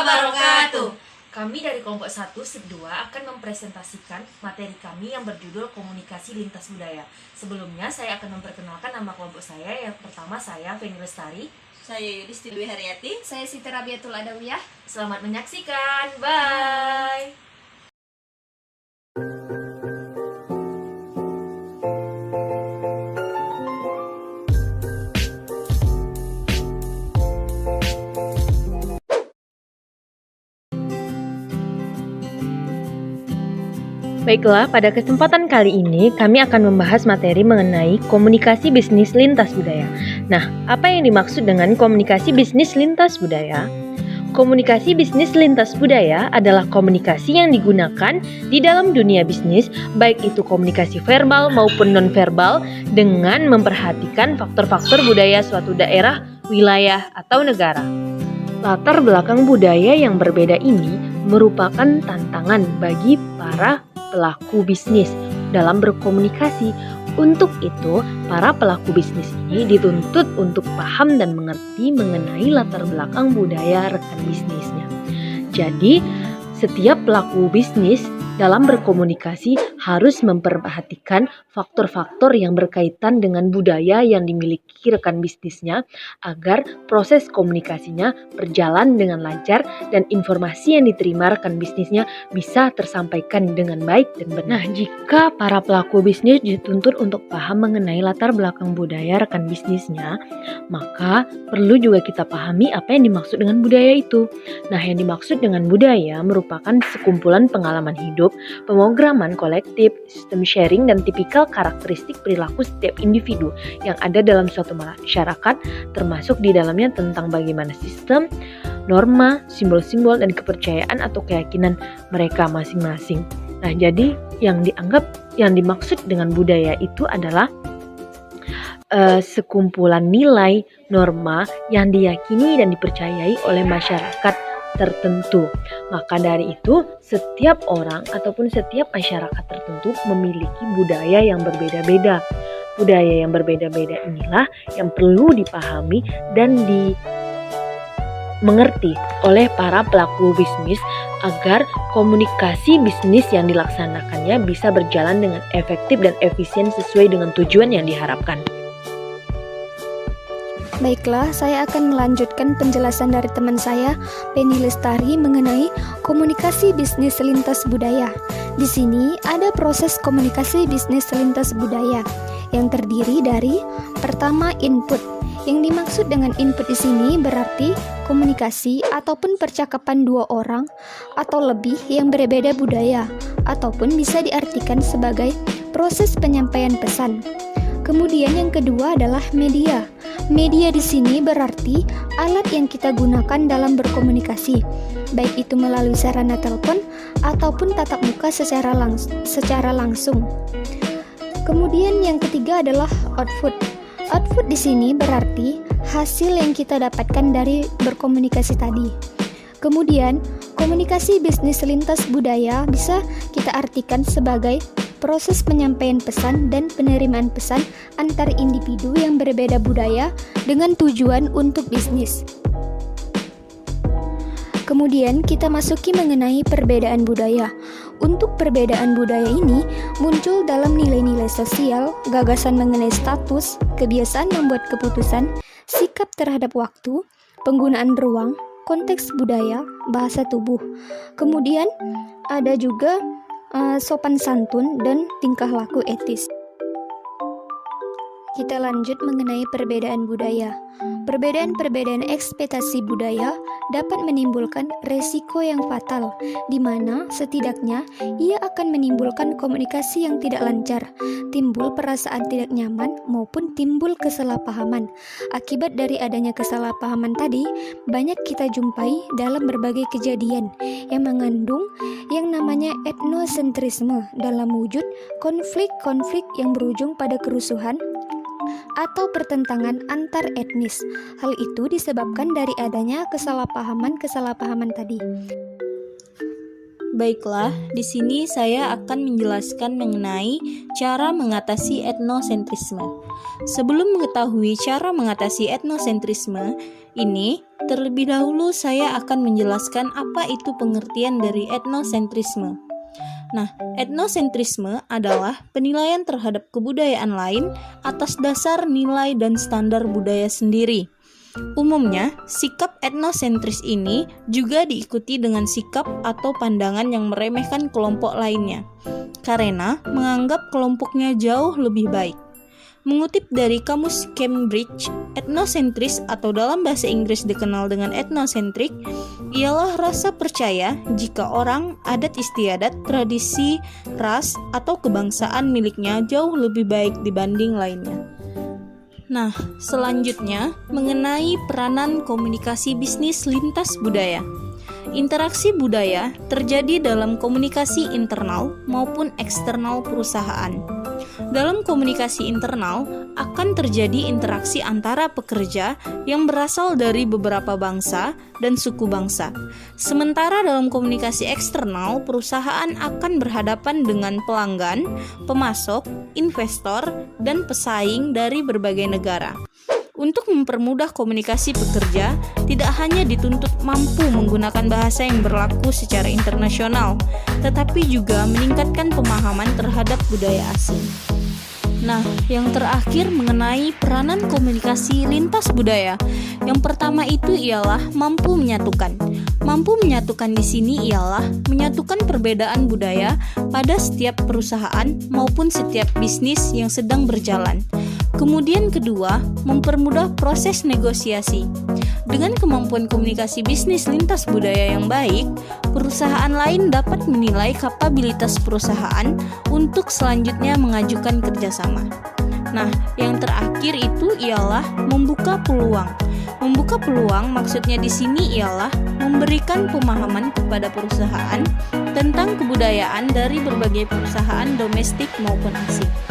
wabarakatuh. Kami dari kelompok 1 SIP 2 akan mempresentasikan materi kami yang berjudul Komunikasi Lintas Budaya. Sebelumnya saya akan memperkenalkan nama kelompok saya. Yang pertama saya Feni Lestari. Saya Yudis Dwi Haryati. Saya Siti Rabiatul Adawiyah. Selamat menyaksikan. Bye. Baiklah, pada kesempatan kali ini kami akan membahas materi mengenai komunikasi bisnis lintas budaya. Nah, apa yang dimaksud dengan komunikasi bisnis lintas budaya? Komunikasi bisnis lintas budaya adalah komunikasi yang digunakan di dalam dunia bisnis, baik itu komunikasi verbal maupun non-verbal, dengan memperhatikan faktor-faktor budaya suatu daerah, wilayah, atau negara. Latar belakang budaya yang berbeda ini merupakan tantangan bagi para pelaku bisnis dalam berkomunikasi. Untuk itu, para pelaku bisnis ini dituntut untuk paham dan mengerti mengenai latar belakang budaya rekan bisnisnya. Jadi, setiap pelaku bisnis dalam berkomunikasi harus memperhatikan faktor-faktor yang berkaitan dengan budaya yang dimiliki rekan bisnisnya agar proses komunikasinya berjalan dengan lancar dan informasi yang diterima rekan bisnisnya bisa tersampaikan dengan baik dan benar. Nah, jika para pelaku bisnis dituntut untuk paham mengenai latar belakang budaya rekan bisnisnya, maka perlu juga kita pahami apa yang dimaksud dengan budaya itu. Nah, yang dimaksud dengan budaya merupakan sekumpulan pengalaman hidup, pemrograman kolektif, sistem sharing, dan tipikal karakteristik perilaku setiap individu yang ada dalam suatu masyarakat, termasuk di dalamnya tentang bagaimana sistem, norma, simbol-simbol, dan kepercayaan atau keyakinan mereka masing-masing. Nah, jadi yang dimaksud dengan budaya itu adalah sekumpulan nilai, norma yang diyakini dan dipercayai oleh masyarakat tertentu. Maka dari itu, setiap orang ataupun setiap masyarakat tertentu memiliki budaya yang berbeda-beda. Budaya yang berbeda-beda inilah yang perlu dipahami dan dimengerti oleh para pelaku bisnis agar komunikasi bisnis yang dilaksanakannya bisa berjalan dengan efektif dan efisien sesuai dengan tujuan yang diharapkan. Baiklah, saya akan melanjutkan penjelasan dari teman saya, Feni Lestari, mengenai komunikasi bisnis lintas budaya. Di sini ada proses komunikasi bisnis lintas budaya yang terdiri dari pertama input. Yang dimaksud dengan input di sini berarti komunikasi ataupun percakapan dua orang atau lebih yang berbeda budaya, ataupun bisa diartikan sebagai proses penyampaian pesan. Kemudian yang kedua adalah media. Media di sini berarti alat yang kita gunakan dalam berkomunikasi, baik itu melalui sarana telepon ataupun tatap muka secara langsung. Kemudian yang ketiga adalah output. Output di sini berarti hasil yang kita dapatkan dari berkomunikasi tadi. Kemudian, komunikasi bisnis lintas budaya bisa kita artikan sebagai proses penyampaian pesan dan penerimaan pesan antar individu yang berbeda budaya dengan tujuan untuk bisnis. Kemudian kita masuki mengenai perbedaan budaya. Untuk perbedaan budaya ini muncul dalam nilai-nilai sosial, gagasan mengenai status, kebiasaan membuat keputusan, sikap terhadap waktu, penggunaan ruang, konteks budaya, bahasa tubuh. Kemudian ada juga sopan santun dan tingkah laku etis. Kita lanjut mengenai perbedaan budaya. Perbedaan-perbedaan ekspektasi budaya dapat menimbulkan resiko yang fatal, di mana setidaknya ia akan menimbulkan komunikasi yang tidak lancar, timbul perasaan tidak nyaman, maupun timbul kesalahpahaman. Akibat dari adanya kesalahpahaman tadi, banyak kita jumpai dalam berbagai kejadian yang mengandung yang namanya etnosentrisme dalam wujud konflik-konflik yang berujung pada kerusuhan atau pertentangan antar etnis. Hal itu disebabkan dari adanya kesalahpahaman tadi. Baiklah, di sini saya akan menjelaskan mengenai cara mengatasi etnosentrisme. Sebelum mengetahui cara mengatasi etnosentrisme ini, terlebih dahulu saya akan menjelaskan apa itu pengertian dari etnosentrisme. Nah, etnosentrisme adalah penilaian terhadap kebudayaan lain atas dasar nilai dan standar budaya sendiri. Umumnya, sikap etnosentris ini juga diikuti dengan sikap atau pandangan yang meremehkan kelompok lainnya, karena menganggap kelompoknya jauh lebih baik. Mengutip dari kamus Cambridge, etnosentris atau dalam bahasa Inggris dikenal dengan etnosentrik, ialah rasa percaya jika orang, adat istiadat, tradisi, ras, atau kebangsaan miliknya jauh lebih baik dibanding lainnya. Nah, selanjutnya mengenai peranan komunikasi bisnis lintas budaya. Interaksi budaya terjadi dalam komunikasi internal maupun eksternal perusahaan. Dalam komunikasi internal akan terjadi interaksi antara pekerja yang berasal dari beberapa bangsa dan suku bangsa. Sementara dalam komunikasi eksternal, perusahaan akan berhadapan dengan pelanggan, pemasok, investor, dan pesaing dari berbagai negara. Untuk mempermudah komunikasi pekerja, tidak hanya dituntut mampu menggunakan bahasa yang berlaku secara internasional, tetapi juga meningkatkan pemahaman terhadap budaya asing. Nah, yang terakhir mengenai peranan komunikasi lintas budaya. Yang pertama itu ialah mampu menyatukan. Mampu menyatukan di sini ialah menyatukan perbedaan budaya pada setiap perusahaan maupun setiap bisnis yang sedang berjalan. Kemudian kedua, mempermudah proses negosiasi. Dengan kemampuan komunikasi bisnis lintas budaya yang baik, perusahaan lain dapat menilai kapabilitas perusahaan untuk selanjutnya mengajukan kerjasama. Nah, yang terakhir itu ialah membuka peluang. Membuka peluang maksudnya di sini ialah memberikan pemahaman kepada perusahaan tentang kebudayaan dari berbagai perusahaan domestik maupun asing.